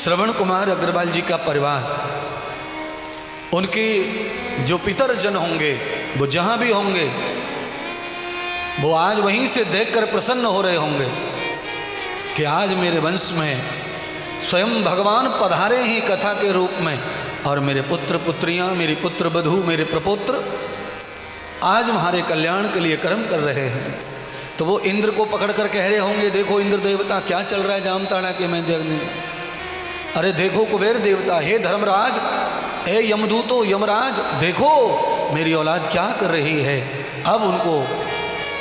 श्रवण कुमार अग्रवाल जी का परिवार, उनके जो पितरजन होंगे वो जहाँ भी होंगे वो आज वहीं से देखकर प्रसन्न हो रहे होंगे कि आज मेरे वंश में स्वयं भगवान पधारे ही कथा के रूप में, और मेरे पुत्र पुत्रियां, मेरी पुत्र वधू, मेरे प्रपुत्र आज हमारे कल्याण के लिए कर्म कर रहे हैं। तो वो इंद्र को पकड़ कर कह रहे होंगे, देखो इंद्र देवता क्या चल रहा है जामताड़ा के मैं देखने। अरे देखो कुबेर देवता, हे धर्मराज, हे यमदूतो यमराज, देखो मेरी औलाद क्या कर रही है। अब उनको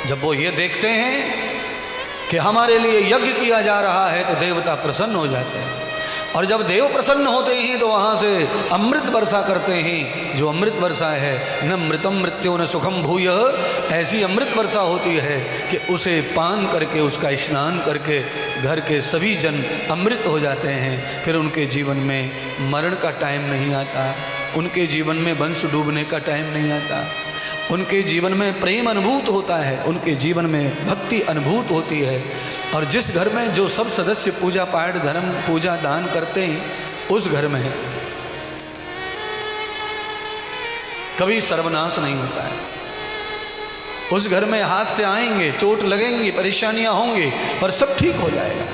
जब वो ये देखते हैं कि हमारे लिए यज्ञ किया जा रहा है तो देवता प्रसन्न हो जाते हैं, और जब देव प्रसन्न होते हैं तो वहाँ से अमृत वर्षा करते हैं। जो अमृत वर्षा है, न मृतम मृत्यो न सुखम भूय, ऐसी अमृत वर्षा होती है कि उसे पान करके, उसका स्नान करके घर के सभी जन अमृत हो जाते हैं। फिर उनके जीवन में मरण का टाइम नहीं आता, उनके जीवन में वंश डूबने का टाइम नहीं आता, उनके जीवन में प्रेम अनुभूत होता है, उनके जीवन में भक्ति अनुभूत होती है। और जिस घर में जो सब सदस्य पूजा पाठ धर्म पूजा दान करते हैं, उस घर में कभी सर्वनाश नहीं होता है। उस घर में हाथ से आएंगे, चोट लगेंगी, परेशानियां होंगी, पर सब ठीक हो जाएगा।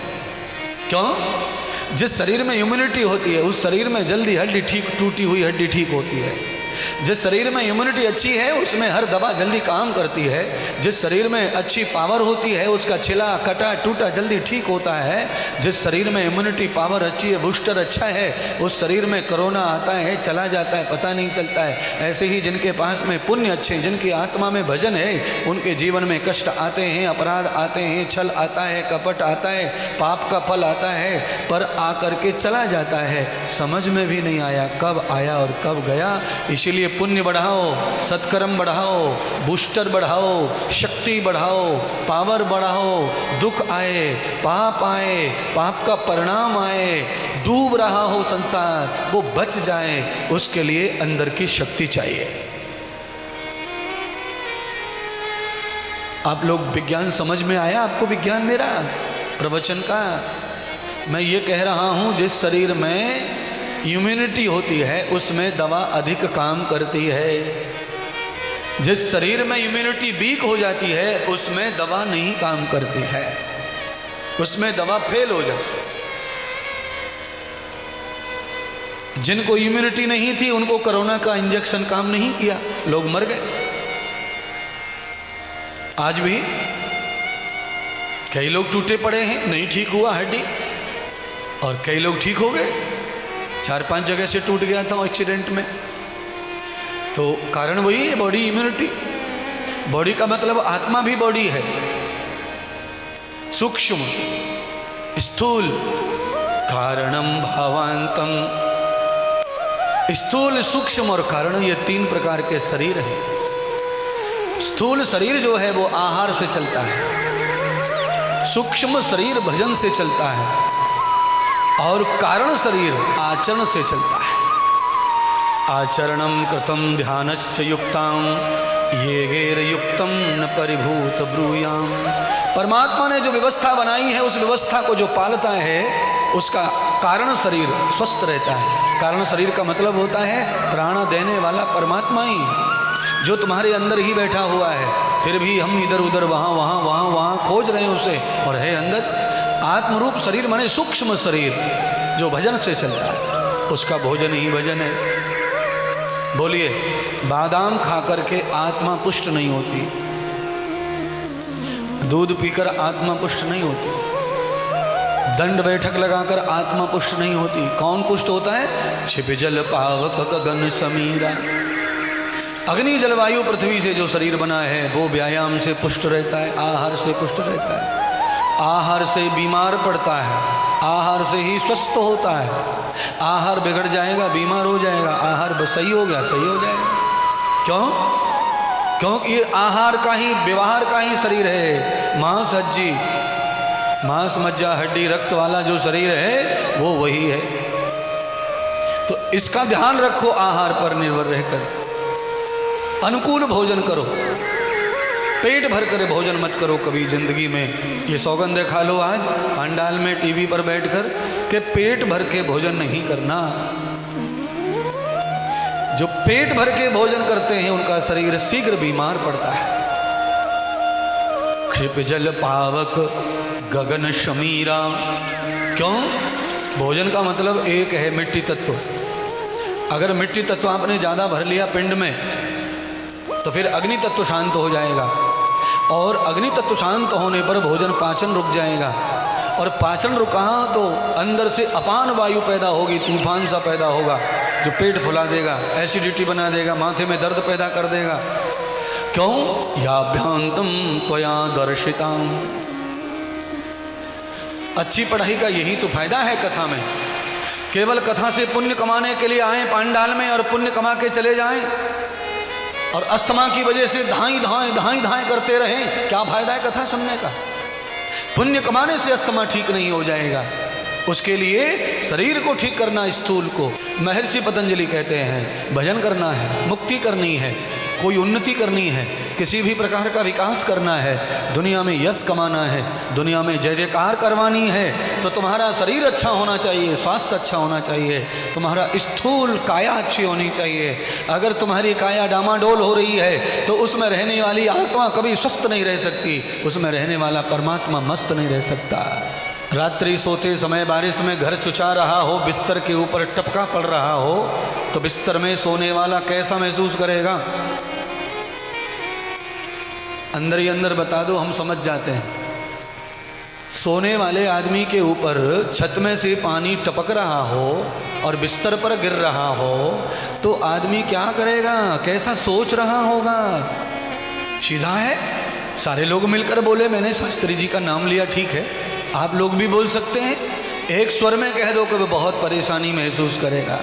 क्यों? जिस शरीर में इम्यूनिटी होती है उस शरीर में जल्दी हड्डी ठीक, टूटी हुई हड्डी ठीक होती है। जिस शरीर में इम्यूनिटी अच्छी है उसमें हर दवा जल्दी काम करती है। जिस शरीर में अच्छी पावर होती है उसका छिला कटा टूटा जल्दी ठीक होता है। जिस शरीर में इम्यूनिटी पावर अच्छी है, बूस्टर अच्छा है, उस शरीर में कोरोना आता है चला जाता है, पता नहीं चलता है। ऐसे ही जिनके पास में पुण्य अच्छे, जिनकी आत्मा में भजन है, उनके जीवन में कष्ट आते हैं, अपराध आते हैं, छल आता है, कपट आता है, पाप का फल आता है, पर आकर के चला जाता है। समझ में भी नहीं आया कब आया और कब गया। इसीलिए पुण्य बढ़ाओ, सत्कर्म बढ़ाओ, बूस्टर बढ़ाओ, शक्ति बढ़ाओ, पावर बढ़ाओ। दुख आए, पाप आए, पाप का परिणाम आए, डूब रहा हो संसार, वो बच जाए, उसके लिए अंदर की शक्ति चाहिए। आप लोग विज्ञान समझ में आया आपको? विज्ञान मेरा प्रवचन का मैं ये कह रहा हूं, जिस शरीर में इम्यूनिटी होती है उसमें दवा अधिक काम करती है। जिस शरीर में इम्यूनिटी वीक हो जाती है उसमें दवा नहीं काम करती है, उसमें दवा फेल हो जाती है। जिनको इम्यूनिटी नहीं थी उनको कोरोना का इंजेक्शन काम नहीं किया, लोग मर गए। आज भी कई लोग टूटे पड़े हैं, नहीं ठीक हुआ हड्डी, और कई लोग ठीक हो गए। 4-5 जगह से टूट गया था एक्सीडेंट में। तो कारण वही है, बॉडी इम्यूनिटी। बॉडी का मतलब आत्मा भी बॉडी है, सूक्ष्म स्थूल कारणम भावांतम। स्थूल, सूक्ष्म और कारण, ये 3 प्रकार के शरीर हैं। स्थूल शरीर जो है वो आहार से चलता है, सूक्ष्म शरीर भजन से चलता है, और कारण शरीर आचरण से चलता है। आचरणम कृतम ध्यानश्च युक्ताम ये गेर युक्तम न परिभूत ब्रूयाम। परमात्मा ने जो व्यवस्था बनाई है उस व्यवस्था को जो पालता है उसका कारण शरीर स्वस्थ रहता है। कारण शरीर का मतलब होता है प्राण देने वाला परमात्मा ही, जो तुम्हारे अंदर ही बैठा हुआ है। फिर भी हम इधर उधर वहाँ वहाँ वहाँ वहाँ खोज रहे हैं उसे, और है अंदर। आत्मरूप शरीर माने सूक्ष्म शरीर जो भजन से चलता है, उसका भोजन ही भजन है। बोलिए, बादाम खा करके आत्मा पुष्ट नहीं होती, दूध पीकर आत्मा पुष्ट नहीं होती, दंड बैठक लगाकर आत्मा पुष्ट नहीं होती। कौन पुष्ट होता है? छिप जल पावक गगन समीरा। अग्नि जलवायु पृथ्वी से जो शरीर बना है वो व्यायाम से पुष्ट रहता है, आहार से पुष्ट रहता है। आहार से बीमार पड़ता है, आहार से ही स्वस्थ होता है। आहार बिगड़ जाएगा, बीमार हो जाएगा, आहार सही हो गया, सही हो जाएगा। क्यों? क्योंकि ये आहार का ही, व्यवहार का ही शरीर है। मांस हज्जी, मांस मज्जा हड्डी रक्त वाला जो शरीर है वो वही है। तो इसका ध्यान रखो, आहार पर निर्भर रहकर अनुकूल भोजन करो। पेट भर कर भोजन मत करो कभी जिंदगी में। ये सौगंध खा लो आज पंडाल में टीवी पर बैठकर कि पेट भर के भोजन नहीं करना। जो पेट भर के भोजन करते हैं उनका शरीर शीघ्र बीमार पड़ता है। क्षिप जल पावक गगन शमीरा। क्यों? भोजन का मतलब एक है मिट्टी तत्व। अगर मिट्टी तत्व आपने ज़्यादा भर लिया पिंड में तो फिर अग्नि तत्व शांत हो जाएगा, और अग्नि तत्व शांत होने पर भोजन पाचन रुक जाएगा, और पाचन रुका तो अंदर से अपान वायु पैदा होगी, तूफान सा पैदा होगा जो पेट फुला देगा, एसिडिटी बना देगा, माथे में दर्द पैदा कर देगा। क्यों? याभ्यांतम त्वया दर्शिताम। अच्छी पढ़ाई का यही तो फायदा है कथा में। केवल कथा से पुण्य कमाने के लिए आए पांडाल में और पुण्य कमा के चले जाएं, और अस्थमा की वजह से धाई धाई करते रहें, क्या फायदा है कथा सुनने का? पुण्य कमाने से अस्थमा ठीक नहीं हो जाएगा। उसके लिए शरीर को ठीक करना, स्थूल को। महर्षि पतंजलि कहते हैं भजन करना है, मुक्ति करनी है, कोई उन्नति करनी है, किसी भी प्रकार का विकास करना है, दुनिया में यश कमाना है, दुनिया में जय जयकार करवानी है, तो तुम्हारा शरीर अच्छा होना चाहिए, स्वास्थ्य अच्छा होना चाहिए, तुम्हारा स्थूल काया अच्छी होनी चाहिए। अगर तुम्हारी काया डामाडोल हो रही है तो उसमें रहने वाली आत्मा कभी स्वस्थ नहीं रह सकती, उसमें रहने वाला परमात्मा मस्त नहीं रह सकता। रात्रि सोते समय बारिश में घर चुचा रहा हो, बिस्तर के ऊपर टपका पड़ रहा हो, तो बिस्तर में सोने वाला कैसा महसूस करेगा? अंदर ही अंदर बता दो, हम समझ जाते हैं। सोने वाले आदमी के ऊपर छत में से पानी टपक रहा हो और बिस्तर पर गिर रहा हो तो आदमी क्या करेगा, कैसा सोच रहा होगा? सीधा है, सारे लोग मिलकर बोले, मैंने शास्त्री जी का नाम लिया, ठीक है, आप लोग भी बोल सकते हैं, एक स्वर में कह दो कि वो बहुत परेशानी महसूस करेगा,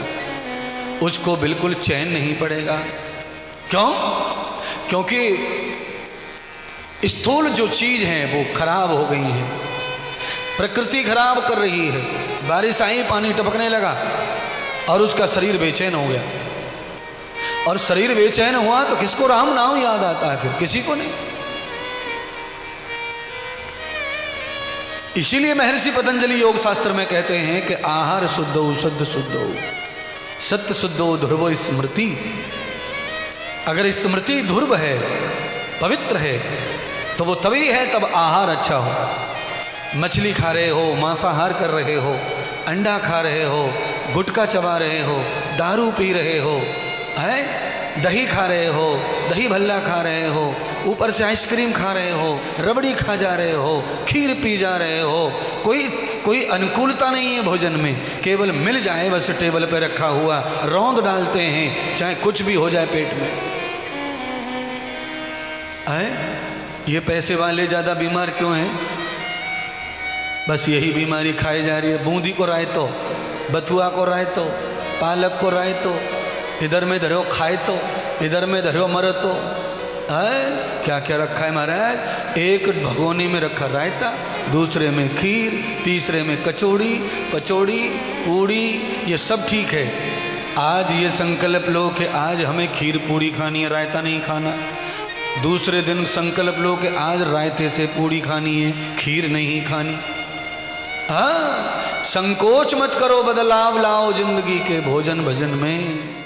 उसको बिल्कुल चैन नहीं पड़ेगा। क्यों? क्योंकि स्थूल जो चीज है वो खराब हो गई है, प्रकृति खराब कर रही है। बारिश आई, पानी टपकने लगा और उसका शरीर बेचैन हो गया, और शरीर बेचैन हुआ तो किसको राम नाम याद आता है? फिर किसी को नहीं। इसीलिए महर्षि पतंजलि योग शास्त्र में कहते हैं कि आहार शुद्धो शुद्ध शुद्धो सत्य शुद्धो ध्रुवो स्मृति। अगर स्मृति ध्रुव है, पवित्र है, तो वो तभी है तब आहार अच्छा हो। मछली खा रहे हो, मांसाहार कर रहे हो, अंडा खा रहे हो, गुटखा चबा रहे हो, दारू पी रहे हो, है दही खा रहे हो, दही भल्ला खा रहे हो, ऊपर से आइसक्रीम खा रहे हो, रबड़ी खा जा रहे हो, खीर पी जा रहे हो, कोई अनुकूलता नहीं है भोजन में, केवल मिल जाए बस टेबल पे रखा हुआ, रौंद डालते हैं चाहे कुछ भी हो जाए पेट में। है ये पैसे वाले ज़्यादा बीमार क्यों हैं? बस यही बीमारी खाई जा रही है। बूंदी को रायतो, बथुआ को रायतो, पालक को रायतो, इधर में धरो खाए तो, इधर में धरो मरो तो। है क्या क्या रखा है महाराज? एक भगोनी में रखा रायता, दूसरे में खीर, तीसरे में कचौड़ी, पूड़ी, ये सब ठीक है। आज ये संकल्प लो कि आज हमें खीर पूड़ी खानी है, रायता नहीं खाना। दूसरे दिन संकल्प लो कि आज रायते से पूड़ी खानी है, खीर नहीं खानी। हाँ, संकोच मत करो, बदलाव लाओ जिंदगी के भोजन भजन में।